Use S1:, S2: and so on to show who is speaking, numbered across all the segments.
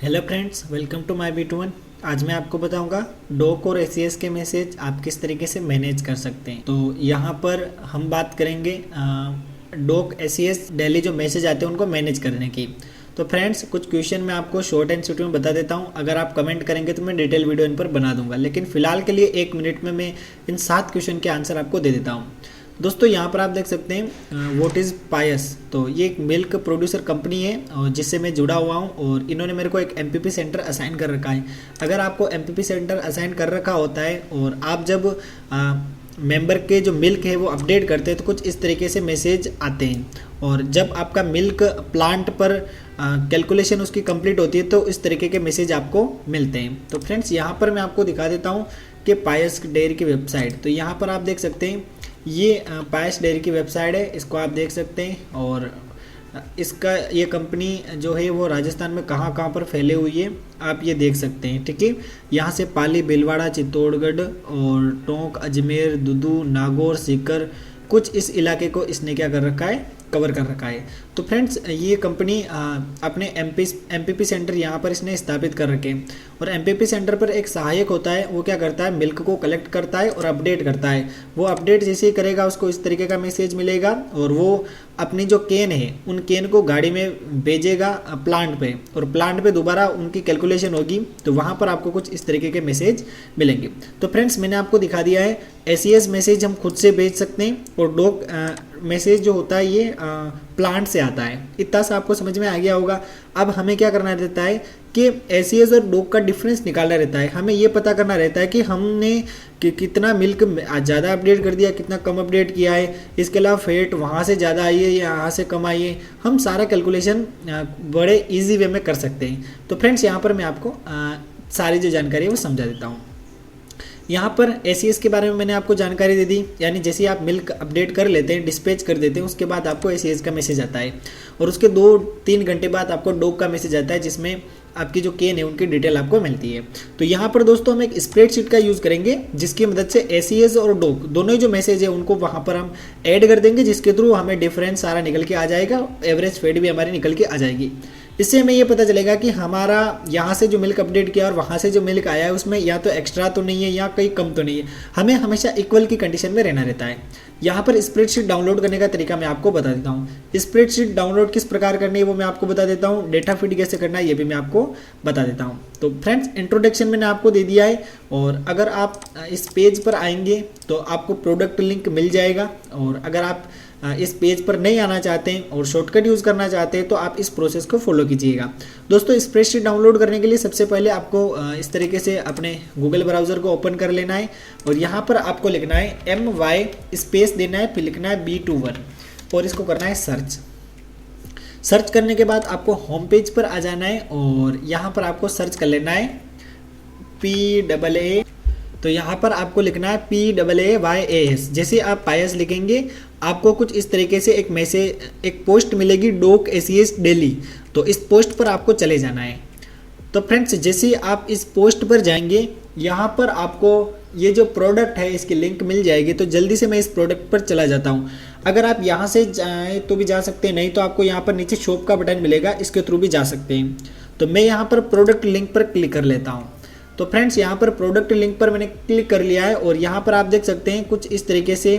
S1: Hello friends, welcome to my B2 1। आज मैं आपको बताऊंगा डोक और एसीएस के मैसेज आप किस तरीके से मैनेज कर सकते हैं। तो यहाँ पर हम बात करेंगे डोक एसीएस डेली जो मैसेज आते हैं उनको मैनेज करने की। तो फ्रेंड्स, कुछ क्वेश्चन मैं आपको शॉर्ट एंड स्वीट में बता देता हूँ। अगर आप कमेंट करेंगे तो मैं डिटेल वीडियो इन पर बना दूंगा, लेकिन फिलहाल के लिए 1 मिनट में मैं इन 7 क्वेश्चन के आंसर आपको दे देता हूँ। दोस्तों, यहाँ पर आप देख सकते हैं व्हाट इज़ पायस। तो ये एक मिल्क प्रोड्यूसर कंपनी है और जिससे मैं जुड़ा हुआ हूँ, और इन्होंने मेरे को एक एमपीपी सेंटर असाइन कर रखा है। अगर आपको एमपीपी सेंटर असाइन कर रखा होता है और आप जब मेंबर के जो मिल्क है वो अपडेट करते हैं तो कुछ इस तरीके से मैसेज आते हैं। और जब आपका मिल्क प्लांट पर कैलकुलेशन उसकी कंप्लीट होती है तो इस तरीके के मैसेज आपको मिलते हैं। तो फ्रेंड्स, यहाँ पर मैं आपको दिखा देता हूँ कि पायस डेयरी की वेबसाइट। तो यहाँ पर आप देख सकते हैं ये पायस डेयरी की वेबसाइट है, इसको आप देख सकते हैं। और इसका ये कंपनी जो है वो राजस्थान में कहाँ कहाँ पर फैले हुई है आप ये देख सकते हैं। ठीक है, यहाँ से पाली, भीलवाड़ा, चित्तौड़गढ़ और टोंक, अजमेर, दुदू, नागौर, सीकर, कुछ इस इलाके को इसने क्या कर रखा है, कवर कर रखा है। तो फ्रेंड्स, ये कंपनी अपने एमपीपी सेंटर यहाँ पर इसने स्थापित कर रखे हैं। और एमपीपी सेंटर पर एक सहायक होता है, वो क्या करता है, मिल्क को कलेक्ट करता है और अपडेट करता है। वो अपडेट जैसे ही करेगा उसको इस तरीके का मैसेज मिलेगा और वो अपनी जो केन है उन केन को गाड़ी में भेजेगा प्लांट पे, और प्लांट पे दोबारा उनकी कैलकुलेशन होगी तो वहाँ पर आपको कुछ इस तरीके के मैसेज मिलेंगे। तो फ्रेंड्स, मैंने आपको दिखा दिया है एसीएस मैसेज हम खुद से भेज सकते हैं, और डोक मैसेज जो होता है ये प्लांट से आता है। इतना सा आपको समझ में आ गया होगा। अब हमें क्या करना रहता है कि एसीएस और डोक का डिफरेंस निकालना रहता है। हमें ये पता करना रहता है कि हमने कितना मिल्क ज़्यादा अपडेट कर दिया, कितना कम अपडेट किया है, इसके अलावा फेट वहाँ से ज़्यादा आई है या यहाँ से कम आई है। हम सारा कैलकुलेशन बड़े ईजी वे में कर सकते हैं। तो फ्रेंड्स, यहाँ पर मैं आपको सारी जो जानकारी है वो समझा देता हूँ। यहाँ पर एसीएस के बारे में मैंने आपको जानकारी दे दी, यानी जैसे आप मिल्क अपडेट कर लेते हैं, डिस्पैच कर देते हैं, उसके बाद आपको एसीएस का मैसेज आता है। और उसके 2-3 घंटे बाद आपको डोक का मैसेज आता है जिसमें आपकी जो केन है उनकी डिटेल आपको मिलती है। तो यहाँ पर दोस्तों हम एक स्प्रेडशीट का यूज़ करेंगे जिसकी मदद से एसीएस और डोक दोनों ही जो मैसेज है उनको वहाँ पर हम ऐड कर देंगे, जिसके थ्रू हमें डिफरेंस सारा निकल के आ जाएगा, एवरेज फेड भी हमारी निकल के आ जाएगी। इससे हमें ये पता चलेगा कि हमारा यहाँ से जो मिल्क अपडेट किया और वहाँ से जो मिल्क आया है उसमें या तो एक्स्ट्रा तो नहीं है या कहीं कम तो नहीं है। हमें हमेशा इक्वल की कंडीशन में रहना रहता है। यहाँ पर स्प्रेडशीट डाउनलोड करने का तरीका मैं आपको बता देता हूँ। स्प्रेडशीट डाउनलोड किस प्रकार करनी है वो मैं आपको बता देता हूँ। डेटा फीड कैसे करना है ये भी मैं आपको बता देता हूँ। तो फ्रेंड्स, इंट्रोडक्शन मैंने आपको दे दिया है, और अगर आप इस पेज पर आएंगे तो आपको प्रोडक्ट लिंक मिल जाएगा। और अगर आप इस पेज पर नहीं आना चाहते हैं और शॉर्टकट यूज़ करना चाहते हैं तो आप इस प्रोसेस को फॉलो कीजिएगा। दोस्तों, स्प्रेडशीट डाउनलोड करने के लिए सबसे पहले आपको इस तरीके से अपने गूगल ब्राउज़र को ओपन कर लेना है, और यहाँ पर आपको लिखना है MY स्पेस देना है, फिर लिखना है B21 और इसको करना है सर्च। सर्च करने के बाद आपको होम पेज पर आ जाना है और यहाँ पर आपको सर्च कर लेना है PAA। तो यहाँ पर आपको लिखना है PAAYAS। जैसे आप पायस लिखेंगे आपको कुछ इस तरीके से एक मैसेज, एक पोस्ट मिलेगी, डोक एसीएस डेली। तो इस पोस्ट पर आपको चले जाना है। तो फ्रेंड्स, जैसे आप इस पोस्ट पर जाएंगे यहाँ पर आपको ये जो प्रोडक्ट है इसकी लिंक मिल जाएगी। तो जल्दी से मैं इस प्रोडक्ट पर चला जाता हूँ। अगर आप यहाँ से जाएँ तो भी जा सकते हैं, नहीं तो आपको यहाँ पर नीचे शॉप का बटन मिलेगा, इसके थ्रू भी जा सकते हैं। तो मैं यहाँ पर प्रोडक्ट लिंक पर क्लिक कर लेता हूँ। तो फ्रेंड्स, यहाँ पर प्रोडक्ट लिंक पर मैंने क्लिक कर लिया है और यहाँ पर आप देख सकते हैं कुछ इस तरीके से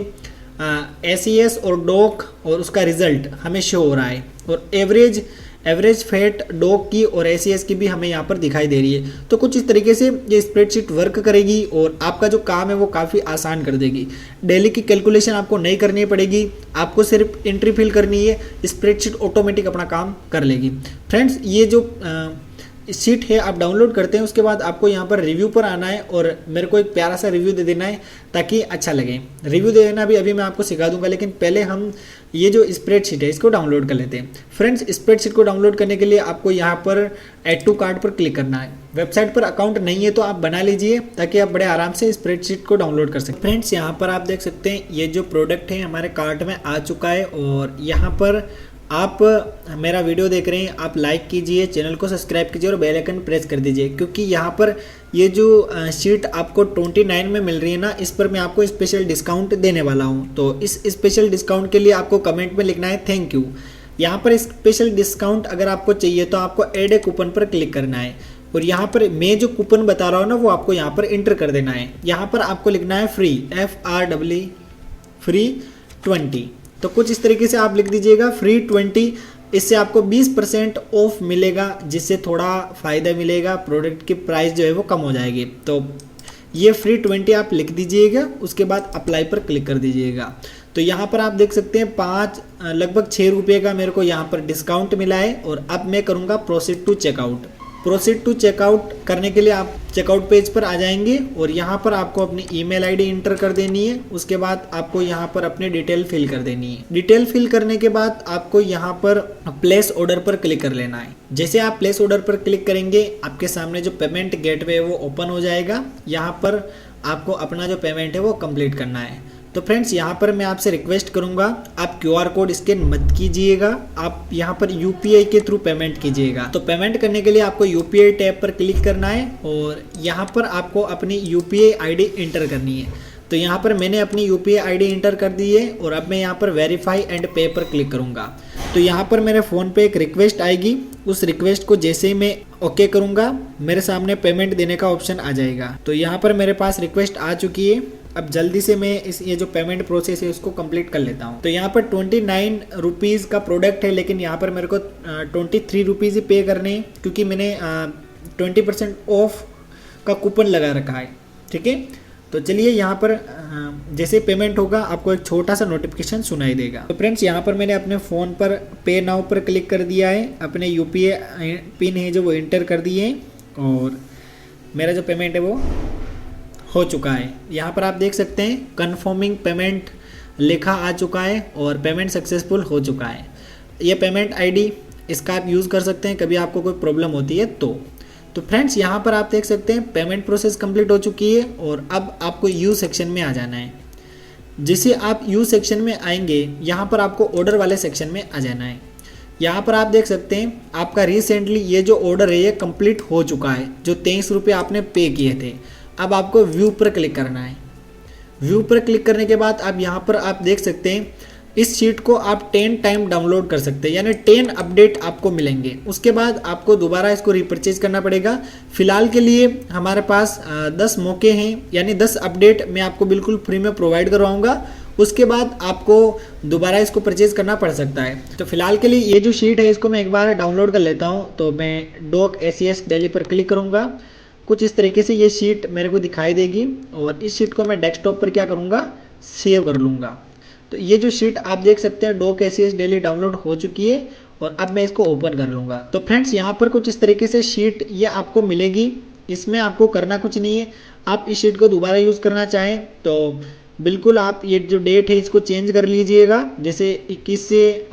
S1: एसीएस और डोक और उसका रिजल्ट हमें शो हो रहा है, और एवरेज फेट डोक की और एसीएस की भी हमें यहाँ पर दिखाई दे रही है। तो कुछ इस तरीके से ये स्प्रेडशीट वर्क करेगी और आपका जो काम है वो काफ़ी आसान कर देगी। डेली की कैलकुलेशन आपको नहीं करनी पड़ेगी, आपको सिर्फ एंट्री फिल करनी है, स्प्रेडशीट ऑटोमेटिक अपना काम कर लेगी। फ्रेंड्स, ये जो शीट है आप डाउनलोड करते हैं, उसके बाद आपको यहाँ पर रिव्यू पर आना है और मेरे को एक प्यारा सा रिव्यू दे देना है ताकि अच्छा लगे। रिव्यू दे देना भी अभी मैं आपको सिखा दूंगा, लेकिन पहले हम ये जो स्प्रेडशीट है इसको डाउनलोड कर लेते हैं। फ्रेंड्स, स्प्रेडशीट को डाउनलोड करने के लिए आपको यहाँ पर ऐड टू कार्ट पर क्लिक करना है। वेबसाइट पर अकाउंट नहीं है तो आप बना लीजिए ताकि आप बड़े आराम से स्प्रेडशीट को डाउनलोड कर सकें। फ्रेंड्स, यहाँ पर आप देख सकते हैं ये जो प्रोडक्ट है हमारे कार्ट में आ चुका है, और यहाँ पर आप मेरा वीडियो देख रहे हैं, आप लाइक कीजिए, चैनल को सब्सक्राइब कीजिए और बेल आइकन प्रेस कर दीजिए, क्योंकि यहाँ पर ये जो शीट आपको 29 में मिल रही है ना, इस पर मैं आपको स्पेशल डिस्काउंट देने वाला हूँ। तो इस स्पेशल डिस्काउंट के लिए आपको कमेंट में लिखना है थैंक यू। यहाँ पर स्पेशल डिस्काउंट अगर आपको चाहिए तो आपको ऐड ए कूपन पर क्लिक करना है और यहाँ पर मैं जो कूपन बता रहा हूँ ना वो आपको यहाँ पर इंटर कर देना है। यहाँ पर आपको लिखना है फ्री, FREE फ्री 20। तो कुछ इस तरीके से आप लिख दीजिएगा फ्री 20। इससे आपको 20% ऑफ मिलेगा, जिससे थोड़ा फ़ायदा मिलेगा, प्रोडक्ट की प्राइस जो है वो कम हो जाएगी। तो ये फ्री 20 आप लिख दीजिएगा, उसके बाद अप्लाई पर क्लिक कर दीजिएगा। तो यहाँ पर आप देख सकते हैं लगभग 6 रुपये का मेरे को यहाँ पर डिस्काउंट मिला है। और अब मैं करूँगा proceed to checkout. Proceed to checkout करने के लिए आप चेकआउट पेज पर आ जाएंगे और यहाँ पर आपको अपनी ईमेल आईडी इंटर कर देनी है। उसके बाद आपको यहाँ पर अपनी डिटेल फिल कर देनी है। डिटेल फिल करने के बाद आपको यहाँ पर प्लेस ऑर्डर पर क्लिक कर लेना है। जैसे आप प्लेस ऑर्डर पर क्लिक करेंगे आपके सामने जो पेमेंट गेटवे है वो ओपन हो जाएगा। यहाँ पर आपको अपना जो पेमेंट है वो कंप्लीट करना है। तो फ्रेंड्स यहाँ पर मैं आपसे रिक्वेस्ट करूँगा आप QR कोड स्कैन मत कीजिएगा, आप यहाँ पर UPI के थ्रू पेमेंट कीजिएगा। तो पेमेंट करने के लिए आपको UPI टैब पर क्लिक करना है और यहाँ पर आपको अपनी UPI ID इंटर करनी है। तो यहाँ पर मैंने अपनी UPI ID इंटर कर दी है और अब मैं यहाँ पर वेरीफाई एंड पे पर क्लिक करूँगा। तो यहाँ पर मेरे फ़ोन पे एक रिक्वेस्ट आएगी, उस रिक्वेस्ट को जैसे ही मैं ओके करूँगा मेरे सामने पेमेंट देने का ऑप्शन आ जाएगा। तो यहाँ पर मेरे पास रिक्वेस्ट आ चुकी है। अब जल्दी से मैं ये जो पेमेंट प्रोसेस है उसको कंप्लीट कर लेता हूँ। तो यहाँ पर 29 रुपीज़ का प्रोडक्ट है, लेकिन यहाँ पर मेरे को 23 रुपीज़ ही पे करने हैं क्योंकि मैंने 20% ऑफ का कूपन लगा रखा है। ठीक है, तो चलिए यहाँ पर जैसे पेमेंट होगा आपको एक छोटा सा नोटिफिकेशन सुनाई देगा। तो फ्रेंड्स यहाँ पर मैंने अपने फ़ोन पर पे नाउ पर क्लिक कर दिया है, अपने UPI पिन है जो वो इंटर कर दिए और मेरा जो पेमेंट है वो हो चुका है। यहाँ पर आप देख सकते हैं कन्फर्मिंग पेमेंट लिखा आ चुका है और पेमेंट सक्सेसफुल हो चुका है। ये पेमेंट आईडी इसका आप यूज़ कर सकते हैं कभी आपको कोई प्रॉब्लम होती है तो फ्रेंड्स यहाँ पर आप देख सकते हैं पेमेंट प्रोसेस कंप्लीट हो चुकी है और अब आपको यू सेक्शन में आ जाना है। जैसे आप यू सेक्शन में आएंगे यहाँ पर आपको ऑर्डर वाले सेक्शन में आ जाना है। यहाँ पर आप देख सकते हैं आपका रिसेंटली ये जो ऑर्डर है ये कंप्लीट हो चुका है, जो 23 रुपये आपने पे किए थे। अब आपको व्यू पर क्लिक करना है। व्यू पर क्लिक करने के बाद अब यहाँ पर आप देख सकते हैं इस शीट को आप 10 टाइम डाउनलोड कर सकते हैं, यानी 10 अपडेट आपको मिलेंगे। उसके बाद आपको दोबारा इसको रिपर्चेज करना पड़ेगा। फिलहाल के लिए हमारे पास 10 मौके हैं, यानी 10 अपडेट मैं आपको बिल्कुल फ्री में प्रोवाइड करवाऊंगा। उसके बाद आपको दोबारा इसको परचेज करना पड़ सकता है। तो फिलहाल के लिए ये जो शीट है इसको मैं एक बार डाउनलोड कर लेता हूँ। तो मैं डॉक SES डेली पर क्लिक करूँगा। कुछ इस तरीके से ये शीट मेरे को दिखाई देगी और इस शीट को मैं डेस्कटॉप पर क्या करूँगा, सेव कर लूँगा। तो ये जो शीट आप देख सकते हैं डॉक SES डेली डाउनलोड हो चुकी है और अब मैं इसको ओपन कर लूँगा। तो फ्रेंड्स यहाँ पर कुछ इस तरीके से शीट ये आपको मिलेगी। इसमें आपको करना कुछ नहीं है। आप इस शीट को दोबारा यूज़ करना चाहें तो बिल्कुल आप ये जो डेट है इसको चेंज कर लीजिएगा। जैसे 21 से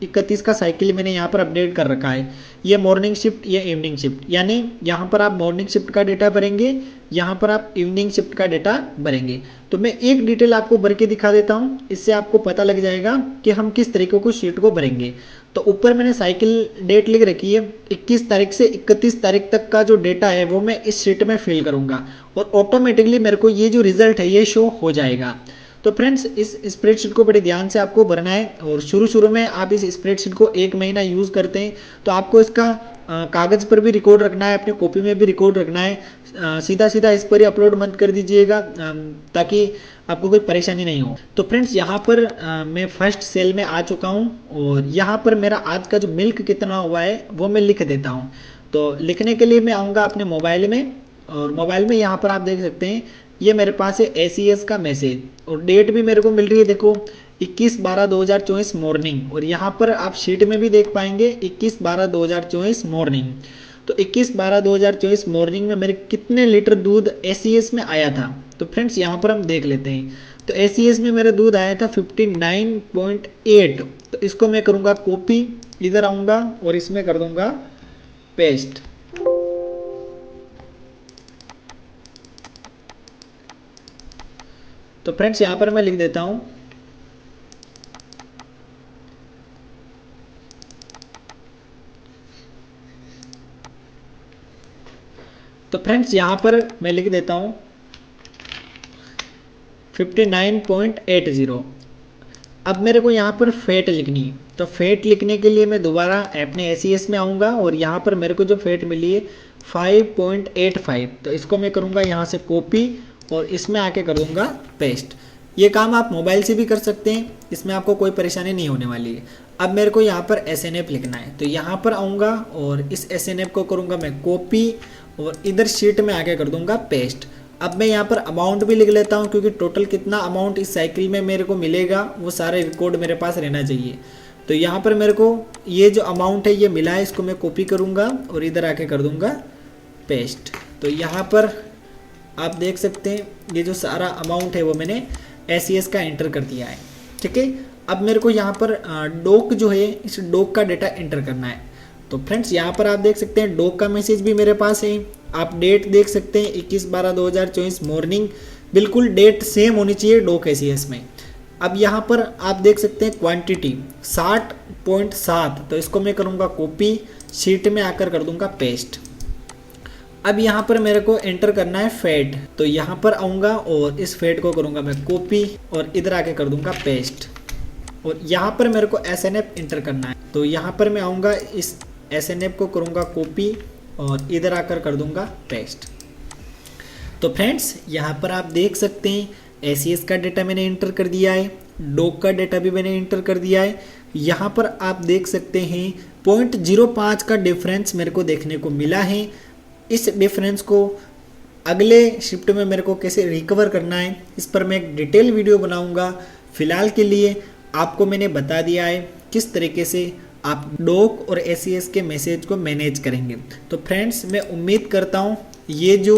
S1: 31 का साइकिल मैंने यहाँ पर अपडेट कर रखा है। ये मॉर्निंग शिफ्ट, ये इवनिंग शिफ्ट, यानी यहाँ पर आप मॉर्निंग शिफ्ट का डेटा भरेंगे, यहाँ पर आप इवनिंग शिफ्ट का डेटा भरेंगे। तो मैं एक डिटेल आपको भर के दिखा देता हूँ, इससे आपको पता लग जाएगा कि हम किस तरीके को शीट को भरेंगे। तो ऊपर मैंने साइकिल डेट लिख रखी है, 21 तारीख से 31 तारीख तक का जो डेटा है वो मैं इस शीट में फिल करूँगा और ऑटोमेटिकली मेरे को ये जो रिजल्ट है ये शो हो जाएगा। तो फ्रेंड्स इस स्प्रेडशीट को बड़े ध्यान से आपको भरना है और शुरू में आप इस स्प्रेडशीट को 1 महीना यूज़ करते हैं तो आपको इसका कागज़ पर भी रिकॉर्ड रखना है, अपने कॉपी में भी रिकॉर्ड रखना है। सीधा इस पर ही अपलोड मत कर दीजिएगा ताकि आपको कोई परेशानी नहीं हो। तो फ्रेंड्स यहाँ पर मैं फर्स्ट सेल में आ चुका हूँ और यहाँ पर मेरा आज का जो मिल्क कितना हुआ है वो मैं लिख देता हूँ। तो लिखने के लिए मैं आऊँगा अपने मोबाइल में और मोबाइल में यहाँ पर आप देख सकते हैं ये मेरे पास है SES का मैसेज और डेट भी मेरे को मिल रही है, देखो 21/12/2024 मॉर्निंग। और यहाँ पर आप शीट में भी देख पाएंगे 21/12/2024 मॉर्निंग। तो 21/12/2024 मॉर्निंग में मेरे कितने लीटर दूध SES में आया था। तो फ्रेंड्स यहाँ पर हम देख लेते हैं। तो SES में मेरा दूध आया था 59.8। तो इसको मैं करूँगा कॉपी, इधर आऊँगा और इसमें कर दूँगा पेस्ट। तो फ्रेंड्स यहाँ पर मैं लिख देता हूँ तो फ्रेंड्स यहाँ पर मैं लिख देता हूँ 59.80। अब मेरे को यहाँ पर फेट लिखनी है, तो फेट लिखने के लिए मैं दोबारा अपने एसीएस में आऊँगा और यहाँ पर मेरे को जो फेट मिली है 5.85, तो इसको मैं करूँगा यहाँ से कॉपी और इसमें आके कर दूँगा पेस्ट। ये काम आप मोबाइल से भी कर सकते हैं, इसमें आपको कोई परेशानी नहीं होने वाली है। अब मेरे को यहाँ पर SNF लिखना है, तो यहाँ पर आऊँगा और इस SNF को करूँगा मैं कॉपी और इधर शीट में आके कर दूँगा पेस्ट। अब मैं यहाँ पर अमाउंट भी लिख लेता हूँ, क्योंकि टोटल कितना अमाउंट इस साइकिल में मेरे को मिलेगा वो सारे रिकॉर्ड मेरे पास रहना चाहिए। तो यहाँ पर मेरे को ये जो अमाउंट है ये मिला है, इसको मैं कॉपी करूँगा और इधर आके कर दूँगा पेस्ट। तो यहाँ पर आप देख सकते हैं ये जो सारा अमाउंट है वो मैंने SES का एंटर कर दिया है। ठीक है, अब मेरे को यहाँ पर डॉक जो है इस डॉक का डेटा एंटर करना है। तो फ्रेंड्स यहाँ पर आप देख सकते हैं डॉक का मैसेज भी मेरे पास है। आप डेट देख सकते हैं 21/12/2024 मॉर्निंग, बिल्कुल डेट सेम होनी चाहिए डॉक SES में। अब यहाँ पर आप देख सकते हैं क्वांटिटी 60.7, तो इसको मैं करूँगा कॉपी, शीट में आकर कर दूँगा पेस्ट। अब यहाँ पर मेरे को एंटर करना है फेट, तो यहाँ पर आऊँगा और इस फेट को करूँगा मैं कॉपी और इधर आके कर दूँगा पेस्ट। और यहाँ पर मेरे को SNF एंटर करना है, तो यहाँ पर मैं आऊँगा इस SNF को करूँगा कॉपी और इधर आकर कर दूँगा पेस्ट। तो फ्रेंड्स यहाँ पर आप देख सकते हैं SES का डेटा मैंने एंटर कर दिया है, डॉक का डेटा भी मैंने एंटर कर दिया है। यहाँ पर आप देख सकते हैं 0.05 का डिफरेंस मेरे को देखने को मिला है। इस डिफरेंस को अगले शिफ्ट में मेरे को कैसे रिकवर करना है इस पर मैं एक डिटेल वीडियो बनाऊंगा। फिलहाल के लिए आपको मैंने बता दिया है किस तरीके से आप डॉक और SES के मैसेज को मैनेज करेंगे। तो फ्रेंड्स मैं उम्मीद करता हूँ ये जो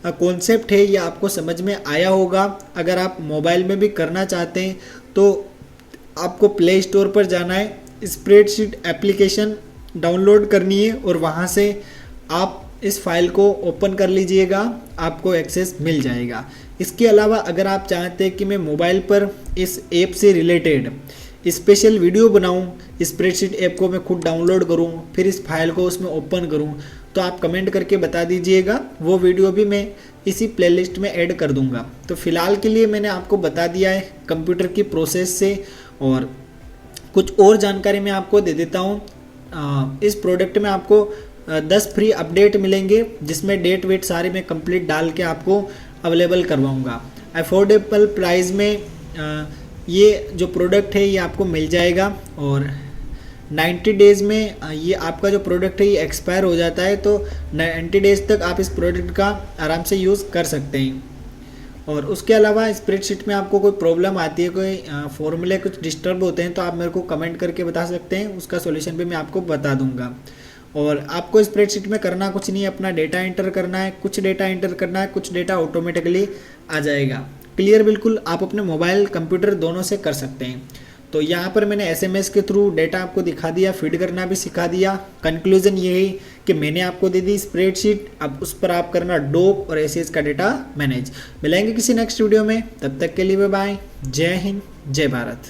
S1: कॉन्सेप्ट है ये आपको समझ में आया होगा। अगर आप मोबाइल में भी करना चाहते हैं तो आपको प्ले स्टोर पर जाना है, स्प्रेडशीट एप्लीकेशन डाउनलोड करनी है और वहाँ से आप इस फाइल को ओपन कर लीजिएगा, आपको एक्सेस मिल जाएगा। इसके अलावा अगर आप चाहते हैं कि मैं मोबाइल पर इस ऐप से रिलेटेड स्पेशल वीडियो बनाऊं, स्प्रेडशीट ऐप को मैं खुद डाउनलोड करूं, फिर इस फाइल को उसमें ओपन करूं, तो आप कमेंट करके बता दीजिएगा, वो वीडियो भी मैं इसी प्लेलिस्ट में ऐड कर दूंगा। तो फिलहाल के लिए मैंने आपको बता दिया है कंप्यूटर की प्रोसेस से, और कुछ और जानकारी मैं आपको दे देता हूँ। इस प्रोडक्ट में आपको 10 फ्री अपडेट मिलेंगे, जिसमें डेट वेट सारे मैं कंप्लीट डाल के आपको अवेलेबल करवाऊंगा। अफोर्डेबल प्राइस में ये जो प्रोडक्ट है ये आपको मिल जाएगा, और 90 डेज़ में ये आपका जो प्रोडक्ट है ये एक्सपायर हो जाता है। तो 90 डेज़ तक आप इस प्रोडक्ट का आराम से यूज़ कर सकते हैं। और उसके अलावा स्प्रेडशीट में आपको कोई प्रॉब्लम आती है, कोई फॉर्मूले कुछ डिस्टर्ब होते हैं, तो आप मेरे को कमेंट करके बता सकते हैं, उसका सॉल्यूशन भी मैं आपको बता दूंगा। और आपको स्प्रेडशीट में करना कुछ नहीं है, अपना डेटा एंटर करना है, कुछ डेटा एंटर करना है, कुछ डेटा ऑटोमेटिकली आ जाएगा। क्लियर, बिल्कुल आप अपने मोबाइल कंप्यूटर दोनों से कर सकते हैं। तो यहाँ पर मैंने SMS के थ्रू डेटा आपको दिखा दिया, फीड करना भी सिखा दिया। कंक्लूजन ये है कि मैंने आपको दे दी स्प्रेडशीट, अब उस पर आप करना डॉक और SES का डेटा मैनेज। मिलेंगे किसी नेक्स्ट वीडियो में, तब तक के लिए बाय बाय। जय हिंद, जय भारत।